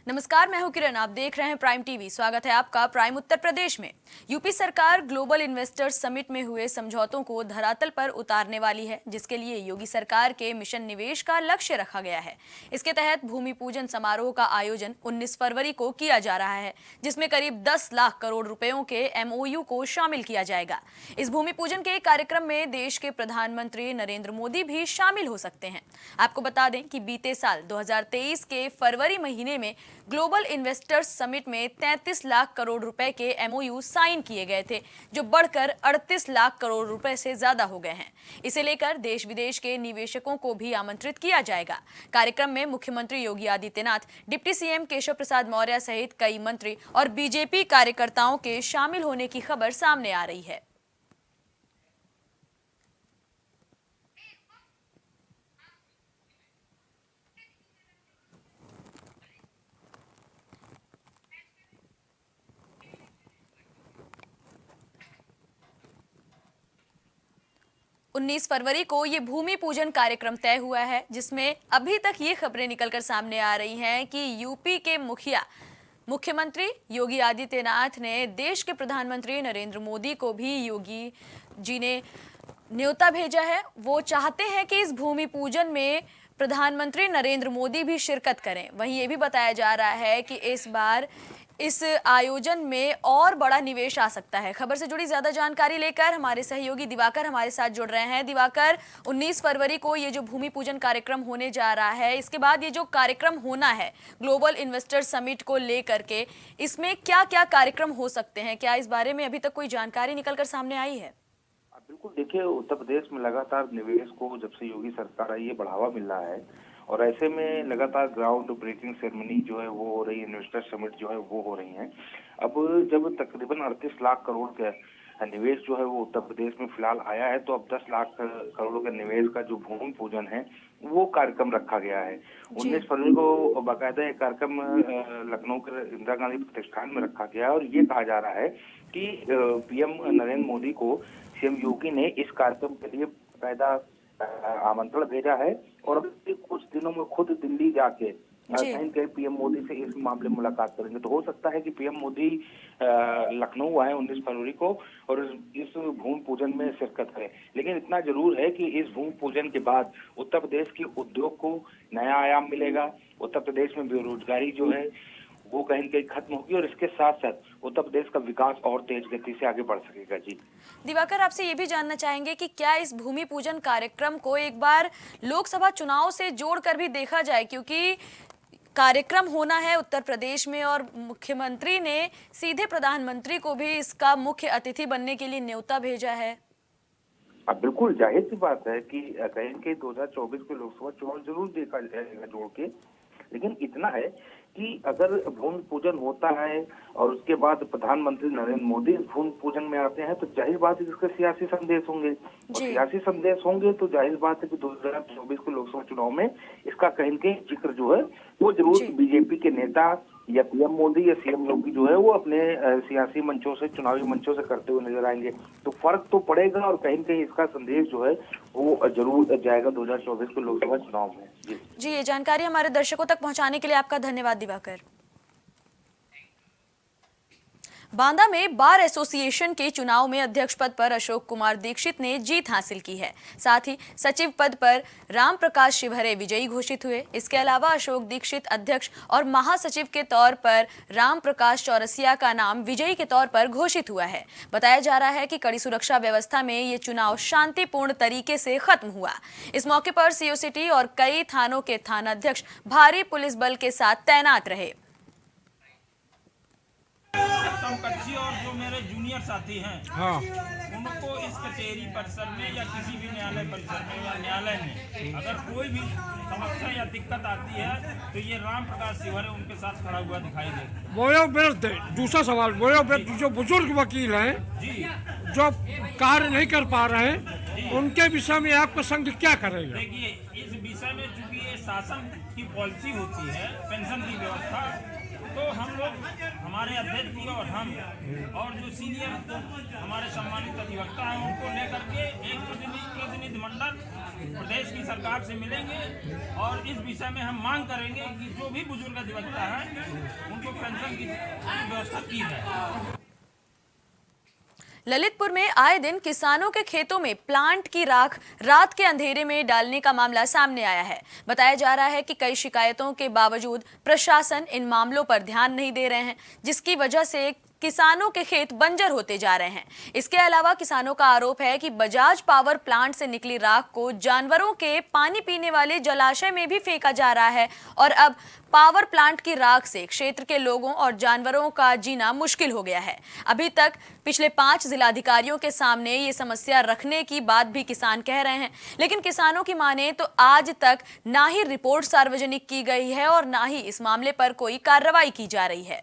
नमस्कार, मैं हूं किरण। आप देख रहे हैं प्राइम टीवी। स्वागत है आपका प्राइम उत्तर प्रदेश में। यूपी सरकार ग्लोबल इन्वेस्टर्स समिट में हुए समझौतों को धरातल पर उतारने वाली है, जिसके लिए योगी सरकार के मिशन निवेश का लक्ष्य रखा गया है। इसके तहत भूमि पूजन समारोह का आयोजन 19 फरवरी को किया जा रहा है, जिसमें करीब 10 लाख करोड़ रुपयों के MOU को शामिल किया जाएगा। इस भूमि पूजन के कार्यक्रम में देश के प्रधानमंत्री नरेंद्र मोदी भी शामिल हो सकते हैं। आपको बता दें कि बीते साल 2023 के फरवरी महीने में ग्लोबल इन्वेस्टर्स समिट में 33 लाख करोड़ रुपए के MOU साइन किए गए थे, जो बढ़कर 38 लाख करोड़ रुपए से ज्यादा हो गए हैं। इसे लेकर देश विदेश के निवेशकों को भी आमंत्रित किया जाएगा। कार्यक्रम में मुख्यमंत्री योगी आदित्यनाथ, डिप्टी CM केशव प्रसाद मौर्य सहित कई मंत्री और BJP कार्यकर्ताओं के शामिल होने की खबर सामने आ रही है। 19 फरवरी को ये भूमि पूजन कार्यक्रम तय हुआ है, जिसमें अभी तक ये खबरें निकलकर सामने आ रही हैं कि यूपी के मुख्यमंत्री योगी आदित्यनाथ ने देश के प्रधानमंत्री नरेंद्र मोदी को भी योगी जी ने न्योता भेजा है। वो चाहते हैं कि इस भूमि पूजन में प्रधानमंत्री नरेंद्र मोदी भी शिरकत करें। वहीं ये भी बताया जा रहा है कि इस बार इस आयोजन में और बड़ा निवेश आ सकता है। खबर से जुड़ी ज्यादा जानकारी लेकर हमारे सहयोगी दिवाकर हमारे साथ जुड़ रहे हैं। दिवाकर, 19 फरवरी को ये जो भूमि पूजन कार्यक्रम होने जा रहा है, इसके बाद ये जो कार्यक्रम होना है ग्लोबल इन्वेस्टर समिट को लेकर के, इसमें क्या क्या कार्यक्रम हो सकते हैं? क्या इस बारे में अभी तक कोई जानकारी निकलकर सामने आई है? बिल्कुल, देखिए, उत्तर प्रदेश में लगातार निवेश को जब से योगी सरकार आई है बढ़ावा मिल रहा है और ऐसे में लगातार ग्राउंड ब्रेकिंग सेरेमनी जो है वो हो रही है, इन्वेस्टर समिट जो है वो हो रही है। अब जब तकरीबन 38 लाख करोड़ का निवेश जो है वो उत्तर प्रदेश में फिलहाल आया है, तो अब 10 लाख करोड़ के निवेश का जो भूमि पूजन है वो कार्यक्रम रखा गया है। 19 फरवरी को बाकायदा एक कार्यक्रम लखनऊ के इंदिरा गांधी प्रतिष्ठान में रखा गया है और ये कहा जा रहा है कि PM नरेंद्र मोदी को CM योगी ने इस कार्यक्रम के लिए बाकायदा आमंत्रण भेजा है और कुछ दिनों में खुद दिल्ली जाके कहीं PM मोदी से इस मामले में मुलाकात करेंगे। तो हो सकता है कि PM मोदी लखनऊ आए 19 फरवरी को और इस भूमि पूजन में शिरकत करें। लेकिन इतना जरूर है कि इस भूमि पूजन के बाद उत्तर प्रदेश के उद्योग को नया आयाम मिलेगा। उत्तर प्रदेश में बेरोजगारी जो है वो कहीं न कहीं खत्म होगी और इसके साथ साथ उत्तर प्रदेश का विकास और तेज गति से आगे बढ़ सकेगा। जी दिवाकर, आपसे ये भी जानना चाहेंगे कि क्या इस भूमि पूजन कार्यक्रम को एक बार लोकसभा चुनाव से जोड़कर भी देखा जाए, क्योंकि कार्यक्रम होना है उत्तर प्रदेश में और मुख्यमंत्री ने सीधे प्रधानमंत्री को भी इसका मुख्य अतिथि बनने के लिए न्योता भेजा है। अब बिल्कुल जाहिर सी बात है कि कहीं के 2024 के लोकसभा चुनाव जरूर देखा जाएगा जोड़ के, लेकिन इतना है कि अगर भूमि पूजन होता है और उसके बाद प्रधानमंत्री नरेंद्र मोदी इस भूमि पूजन में आते हैं, तो जाहिर बात है कि इसके सियासी संदेश होंगे और सियासी संदेश होंगे तो जाहिर बात है कि 2024 के लोकसभा चुनाव में इसका कहीं न कहीं जिक्र जो है वो जरूर BJP के नेता या PM मोदी या CM योगी जो है वो अपने सियासी मंचों से, चुनावी मंचों से करते हुए नजर आएंगे। तो फर्क तो पड़ेगा और कहीं न कहीं इसका संदेश जो है वो जरूर जाएगा 2024 के लोकसभा चुनाव में। जी, ये जानकारी हमारे दर्शकों तक पहुंचाने के लिए आपका धन्यवाद दिवाकर। बांदा में बार एसोसिएशन के चुनाव में अध्यक्ष पद पर अशोक कुमार दीक्षित ने जीत हासिल की है। साथ ही सचिव पद पर राम प्रकाश शिवहरे विजयी घोषित हुए। इसके अलावा अशोक दीक्षित अध्यक्ष और महासचिव के तौर पर राम प्रकाश चौरसिया का नाम विजयी के तौर पर घोषित हुआ है। बताया जा रहा है कि कड़ी सुरक्षा व्यवस्था में ये चुनाव शांतिपूर्ण तरीके से खत्म हुआ। इस मौके पर CO सिटी और कई थानों के थानाध्यक्ष भारी पुलिस बल के साथ तैनात रहे। कच्ची और जो मेरे जूनियर साथी हैं, उनको इस कचहरी परिसर में या किसी भी न्यायालय परिसर में या न्यायालय में अगर कोई भी समस्या या दिक्कत आती है तो ये राम प्रकाश शिवहरे उनके साथ खड़ा हुआ दिखाई देता है। दूसरा सवाल, जो बुजुर्ग वकील हैं जो कार्य नहीं कर पा रहे हैं, उनके विषय में आपका संघ क्या करेगा? देखिए, इस विषय में चूंकि ये शासन की पॉलिसी होती है पेंशन की व्यवस्था, तो हम लोग, हमारे अध्यक्ष जी और हम और जो सीनियर हमारे सम्मानित अधिवक्ता हैं उनको लेकर के एक प्रतिनिधिमंडल प्रदेश की सरकार से मिलेंगे और इस विषय में हम मांग करेंगे कि जो भी बुजुर्ग अधिवक्ता हैं उनको पेंशन की व्यवस्था की जाए। ललितपुर में आए दिन किसानों के खेतों में प्लांट की राख रात के अंधेरे में डालने का मामला सामने आया है। बताया जा रहा है कि कई शिकायतों के बावजूद प्रशासन इन मामलों पर ध्यान नहीं दे रहे हैं, जिसकी वजह से किसानों के खेत बंजर होते जा रहे हैं। इसके अलावा किसानों का आरोप है कि बजाज पावर प्लांट से निकली राख को जानवरों के पानी पीने वाले जलाशय में भी फेंका जा रहा है और अब पावर प्लांट की राख से क्षेत्र के लोगों और जानवरों का जीना मुश्किल हो गया है। अभी तक पिछले 5 जिलाधिकारियों के सामने ये समस्या रखने की बात भी किसान कह रहे हैं, लेकिन किसानों की माने तो आज तक ना ही रिपोर्ट सार्वजनिक की गई है और ना ही इस मामले पर कोई कार्रवाई की जा रही है।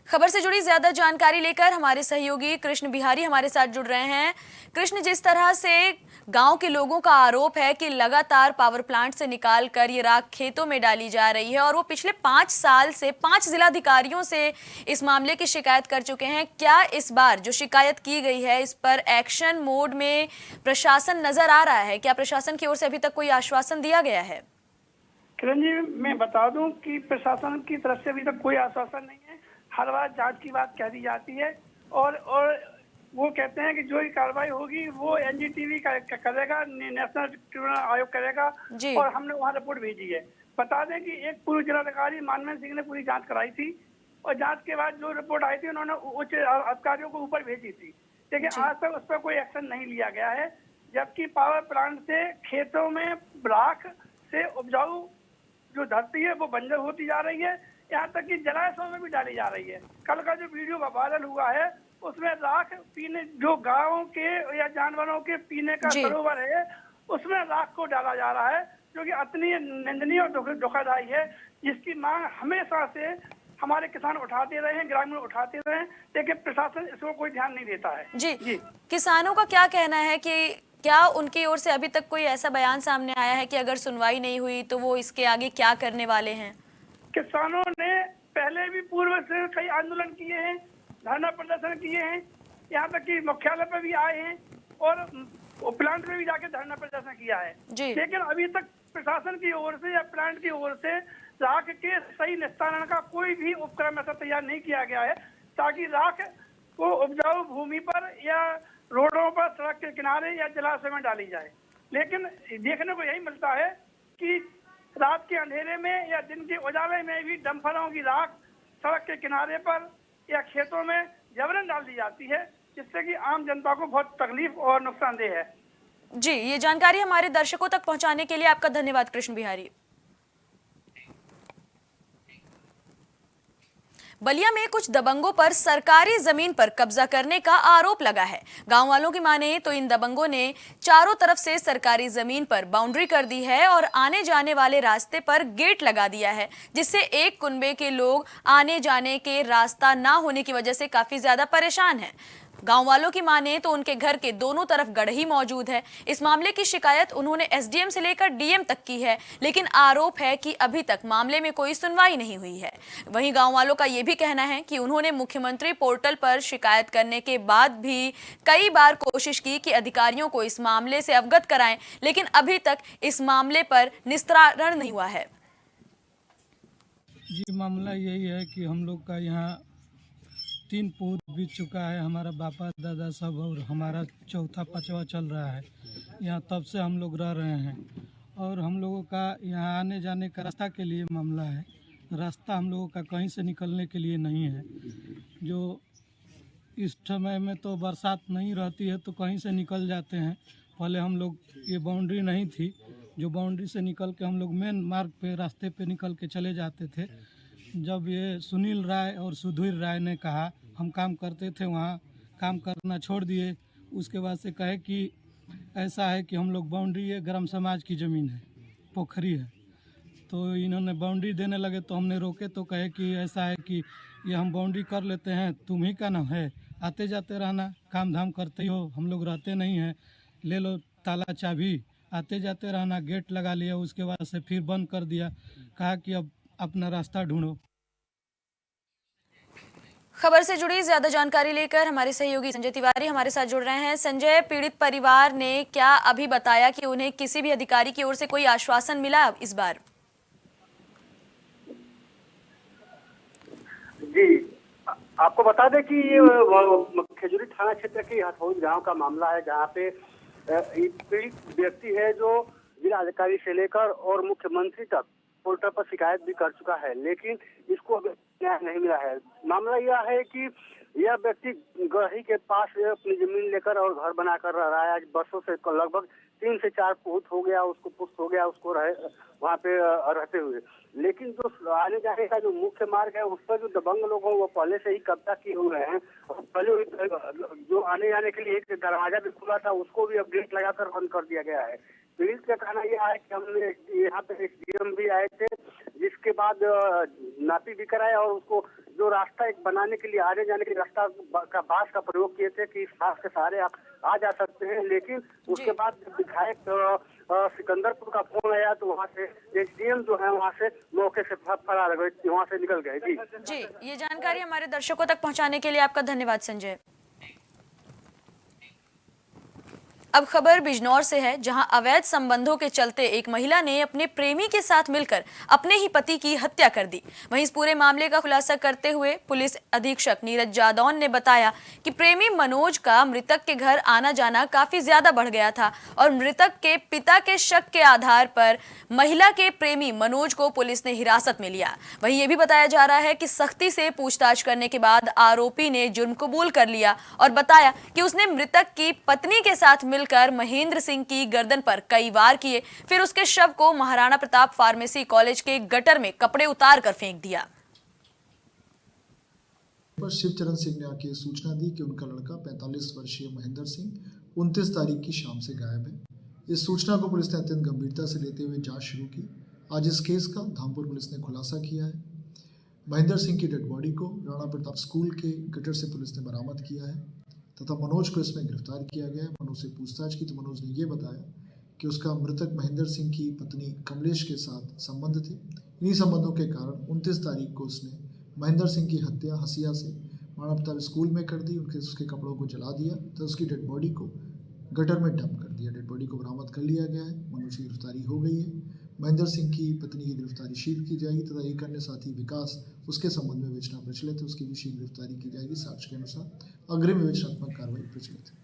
खबर से जुड़ी ज्यादा जानकारी लेकर हमारे सहयोगी कृष्ण बिहारी हमारे साथ जुड़ रहे हैं। कृष्ण, जिस तरह से गांव के लोगों का आरोप है कि लगातार पावर प्लांट से निकाल कर ये राख खेतों में डाली जा रही है और वो पिछले 5 साल से 5 जिलाधिकारियों से इस मामले की शिकायत कर चुके हैं, क्या इस बार जो शिकायत की गई है इस पर एक्शन मोड में प्रशासन नजर आ रहा है? क्या प्रशासन की ओर से अभी तक कोई आश्वासन दिया गया है? किरण जी, मैं बता दूं कि प्रशासन की तरफ से अभी तक कोई आश्वासन नहीं है। हर बार जांच की बात कह दी जाती है और वो कहते हैं कि जो भी कार्रवाई होगी वो एनजीटीवी करेगा, नेशनल ट्रिब्यूनल आयोग करेगा और हमने वहाँ रिपोर्ट भेजी है। बता दें कि एक पूर्व जिलाधिकारी मानवेंद्र सिंह ने पूरी जांच कराई थी और जांच के बाद जो रिपोर्ट आई थी उन्होंने उच्च अधिकारियों को ऊपर भेजी थी, लेकिन आज तक उस पर कोई एक्शन नहीं लिया गया है। जबकि पावर प्लांट से खेतों में राख से उपजाऊ जो धरती है वो बंजर होती जा रही है, यहाँ तक कि जलाशयों में भी डाली जा रही है। कल का जो वीडियो वायरल हुआ है उसमें राख पीने, जो गांवों के या जानवरों के पीने का सरोवर है उसमें राख को डाला जा रहा है, जो कि अतनी निंदनीय और दुखदायी है, जिसकी मांग हमेशा से हमारे किसान उठाते रहे हैं, ग्रामीण उठाते रहे हैं, लेकिन प्रशासन इसको कोई ध्यान नहीं देता है। जी, किसानों का क्या कहना है कि क्या उनकी ओर से अभी तक कोई ऐसा बयान सामने आया है कि अगर सुनवाई नहीं हुई तो वो इसके आगे क्या करने वाले हैं? किसानों ने पहले भी पूर्व से कई आंदोलन किए हैं, धरना प्रदर्शन किए हैं, यहाँ तक कि मुख्यालय पर भी आए हैं और प्लांट में भी जाके धरना प्रदर्शन किया है, लेकिन अभी तक प्रशासन की ओर से या प्लांट की ओर से राख के सही निस्तारण का कोई भी उपक्रम ऐसा तैयार नहीं किया गया है ताकि राख को उपजाऊ भूमि पर या रोडों पर, सड़क के किनारे या जलाशय में डाली जाए। लेकिन देखने को यही मिलता है कि रात के अंधेरे में या दिन के उजाले में भी डंफरों की राख सड़क के किनारे पर या खेतों में जबरन डाल दी जाती है, जिससे कि आम जनता को बहुत तकलीफ और नुकसानदेह है। जी, ये जानकारी हमारे दर्शकों तक पहुंचाने के लिए आपका धन्यवाद कृष्ण बिहारी। बलिया में कुछ दबंगों पर सरकारी जमीन पर कब्जा करने का आरोप लगा है। गांव वालों की माने तो इन दबंगों ने चारों तरफ से सरकारी जमीन पर बाउंड्री कर दी है और आने जाने वाले रास्ते पर गेट लगा दिया है, जिससे एक कुनबे के लोग आने जाने के रास्ता ना होने की वजह से काफी ज्यादा परेशान हैं। गांव वालों की माने तो उनके घर के दोनों तरफ गढ़ही मौजूद है। इस मामले की शिकायत उन्होंने एसडीएम से लेकर डीएम तक की है, लेकिन आरोप है कि अभी तक मामले में कोई सुनवाई नहीं हुई है। वहीं गांव वालों का यह भी कहना है कि उन्होंने मुख्यमंत्री पोर्टल पर शिकायत करने के बाद भी कई बार कोशिश की कि अधिकारियों को इस मामले से अवगत कराएं, लेकिन अभी तक इस मामले पर निस्तारण नहीं हुआ है। जी, मामला यही है कि हम लोग का यहाँ 3 पूर बीत चुका है, हमारा बापा दादा सब, और हमारा चौथा 5वां चल रहा है यहाँ, तब से हम लोग रह रहे हैं। और हम लोगों का यहाँ आने जाने का रास्ता के लिए मामला है। रास्ता हम लोगों का कहीं से निकलने के लिए नहीं है। जो इस समय में तो बरसात नहीं रहती है तो कहीं से निकल जाते हैं। पहले हम लोग, ये बाउंड्री नहीं थी, जो बाउंड्री से निकल के हम लोग मेन मार्ग पे, रास्ते पे निकल के चले जाते थे। जब ये सुनील राय और सुधीर राय ने कहा, हम काम करते थे वहाँ, काम करना छोड़ दिए। उसके बाद से कहे कि ऐसा है कि हम लोग बाउंड्री, ये ग्राम समाज की ज़मीन है, पोखरी है, तो इन्होंने बाउंड्री देने लगे तो हमने रोके तो कहे कि ऐसा है कि ये हम बाउंड्री कर लेते हैं, तुम ही का नाम है, आते जाते रहना, काम धाम करते हो, हम लोग रहते नहीं हैं, ले लो ताला चाबी, आते जाते रहना, गेट लगा लिया, उसके बाद से फिर बंद कर दिया, कहा कि अब अपना रास्ता ढूंढो। खबर से जुड़ी ज्यादा जानकारी लेकर हमारे सहयोगी संजय तिवारी हमारे साथ जुड़ रहे हैं। संजय, पीड़ित परिवार ने क्या अभी बताया कि उन्हें किसी भी अधिकारी की ओर से कोई आश्वासन मिला इस बार? जी, आपको बता दें कि ये खजूरी थाना क्षेत्र के हथौद गांव का मामला है, जहां पे पीड़ित व्यक्ति है जो जिला अधिकारी से लेकर और मुख्यमंत्री तक पोर्टल पर शिकायत भी कर चुका है, लेकिन इसको अभी न्याय नहीं मिला है। मामला यह है कि यह व्यक्ति गढ़ी के पास अपनी जमीन लेकर और घर बनाकर रह रहा है। आज बरसों से लगभग 3 से 4 पुख्त हो गया उसको वहाँ पे रहते हुए, लेकिन जो आने जाने का जो मुख्य मार्ग है उस पर जो दबंग लोग हैं वो पहले से ही कब्जा किए हुए हैं। पहले जो आने जाने के लिए एक दरवाजा भी खुला था उसको भी अपडेट लगाकर बंद कर दिया गया है। पुलिस का कहना यह है कि हमने यहाँ पे एक डीएम भी आए थे, जिसके बाद नापी भी कराया और उसको जो रास्ता एक बनाने के लिए आने जाने के रास्ता का बांस का प्रयोग किए थे कि इस बांस के सहारे आप आ जा सकते हैं, लेकिन उसके बाद विधायक सिकंदरपुर का फोन आया तो वहाँ से एसडीएम जो है वहाँ से मौके से फरार गए, वहाँ से निकल गए। जी, ये जानकारी हमारे दर्शकों तक पहुँचाने के लिए आपका धन्यवाद संजय। अब खबर बिजनौर से है, जहां अवैध संबंधों के चलते एक महिला ने अपने प्रेमी के साथ मिलकर अपने ही पति की हत्या कर दी। वहीं इस पूरे मामले का खुलासा करते हुए पुलिस अधीक्षक नीरज जादौन ने बताया कि प्रेमी मनोज का मृतक के घर आना जाना काफी ज्यादा बढ़ गया था और मृतक के पिता के शक के आधार पर महिला के प्रेमी मनोज को पुलिस ने हिरासत में लिया। वहीं ये भी बताया जा रहा है कि सख्ती से पूछताछ करने के बाद आरोपी ने जुर्म कबूल कर लिया और बताया कि उसने मृतक की पत्नी के साथ कर महेंद्र सिंह की गर्दन पर कई वार किए, फिर उसके शव को महाराणा प्रताप फार्मेसी कॉलेज के गटर में कपड़े उतार कर फेंक दिया। पर शिवचरण सिंह ने आके सूचना दी कि उनका लड़का 45 वर्षीय महेंद्र सिंह 29 तारीख की शाम से गायब है। इस सूचना को पुलिस ने अत्यंत गंभीरता से लेते हुए जांच शुरू की। आज इस केस का धामपुर पुलिस ने खुलासा किया है। महेंद्र सिंह की डेड बॉडी को राणा प्रताप स्कूल के गटर से पुलिस ने बरामद किया है तथा मनोज को इसमें गिरफ्तार किया गया है। मनोज से पूछताछ की तो मनोज ने ये बताया कि उसका मृतक महेंद्र सिंह की पत्नी कमलेश के साथ संबंध थे। इन्हीं संबंधों के कारण 29 तारीख को उसने महेंद्र सिंह की हत्या हसिया से महाराणा प्रताप स्कूल में कर दी। उसके कपड़ों को जला दिया तो उसकी डेड बॉडी को गटर में डंप कर दिया। डेड बॉडी को बरामद कर लिया गया है। मनोज की गिरफ्तारी हो गई है। महेंद्र सिंह की पत्नी की गिरफ्तारी शीघ्र की जाएगी तथा एक अन्य साथी विकास उसके संबंध में विवेचना प्रचलित है, उसकी भी शीघ्र गिरफ्तारी की जाएगी। साक्ष्य के अनुसार अग्रिम विवेचनात्मक कार्रवाई प्रचलित है।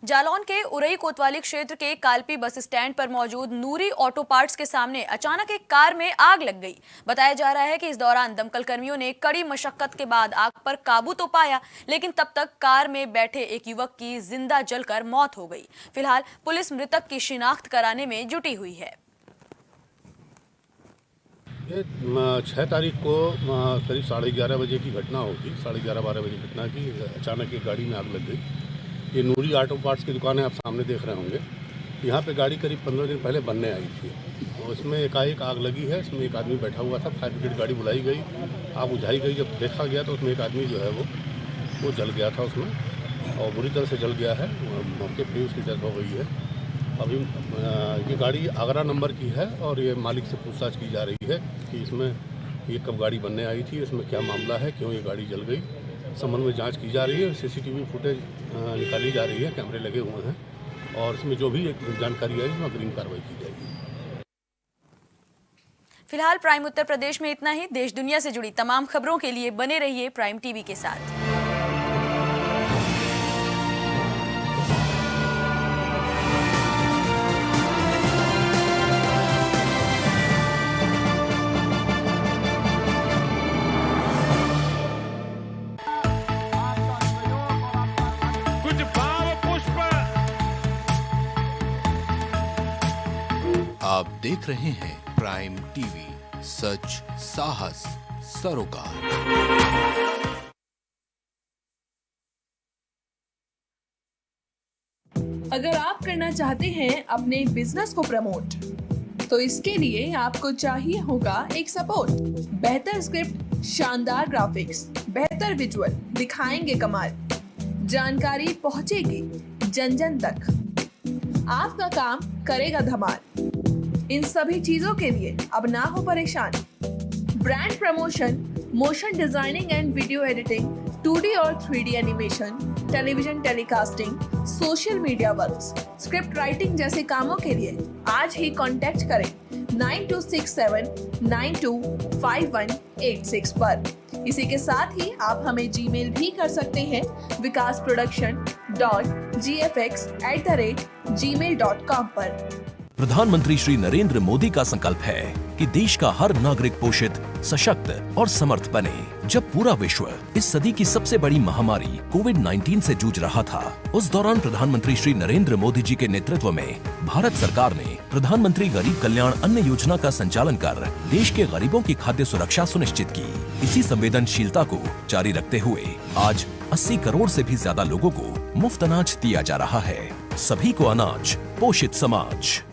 जालौन के उरई कोतवाली क्षेत्र के कालपी बस स्टैंड पर मौजूद नूरी ऑटो पार्ट्स के सामने अचानक एक कार में आग लग गई। बताया जा रहा है कि इस दौरान दमकल कर्मियों ने कड़ी मशक्कत के बाद आग पर काबू तो पाया, लेकिन तब तक कार में बैठे एक युवक की जिंदा जलकर मौत हो गई। फिलहाल पुलिस मृतक की शिनाख्त कराने में जुटी हुई है। ये 6 तारीख को करीब 11:30 बजे की घटना होगी। 11:30-12 बजे घटना की। अचानक एक गाड़ी में आग लग गई। ये नूरी ऑटो पार्ट्स की दुकान है, आप सामने देख रहे होंगे। यहाँ पे गाड़ी करीब 15 दिन पहले बनने आई थी और इसमें एकाएक आग लगी है। इसमें एक आदमी बैठा हुआ था। फायर ब्रिगेड गाड़ी बुलाई गई, आग बुझाई गई। जब देखा गया तो उसमें एक आदमी जो है वो जल गया था उसमें और बुरी तरह से जल गया है। मौके पर उसकी डेथ हो गई है। अभी ये गाड़ी आगरा नंबर की है और ये मालिक से पूछताछ की जा रही है कि इसमें ये कब गाड़ी बनने आई थी, इसमें क्या मामला है, क्यों ये गाड़ी जल गई। संबंध में जांच की जा रही है। सीसीटीवी फुटेज निकाली जा रही है, कैमरे लगे हुए हैं और इसमें जो भी जानकारी आई उसमें अग्रिम कार्रवाई की जाएगी। फिलहाल प्राइम उत्तर प्रदेश में इतना ही। देश दुनिया से जुड़ी तमाम खबरों के लिए बने रहिए प्राइम टीवी के साथ। आप देख रहे हैं प्राइम टीवी, सच साहस सरोकार। अगर आप करना चाहते हैं अपने बिजनेस को प्रमोट, तो इसके लिए आपको चाहिए होगा एक सपोर्ट। बेहतर स्क्रिप्ट, शानदार ग्राफिक्स, बेहतर विजुअल, दिखाएंगे कमाल। जानकारी पहुंचेगी जन जन तक। आपका काम करेगा धमाल। इन सभी चीजों के लिए अब ना हो परेशान। Brand promotion, motion designing and video editing, 2D और 3D animation, television telecasting, social media works, script writing जैसे कामों के लिए आज ही कांटेक्ट करें 9267925186 पर। इसी के साथ ही आप हमें जीमेल भी कर सकते हैं vikasproduction.gfx@gmail.com पर। प्रधानमंत्री श्री नरेंद्र मोदी का संकल्प है कि देश का हर नागरिक पोषित, सशक्त और समर्थ बने। जब पूरा विश्व इस सदी की सबसे बड़ी महामारी कोविड-19 से जूझ रहा था, उस दौरान प्रधानमंत्री श्री नरेंद्र मोदी जी के नेतृत्व में भारत सरकार ने प्रधानमंत्री गरीब कल्याण अन्न योजना का संचालन कर देश के गरीबों की खाद्य सुरक्षा सुनिश्चित की। इसी संवेदनशीलता को जारी रखते हुए आज 80 करोड़ से भी ज्यादा लोगों को मुफ्त अनाज दिया जा रहा है। सभी को अनाज, पोषित समाज।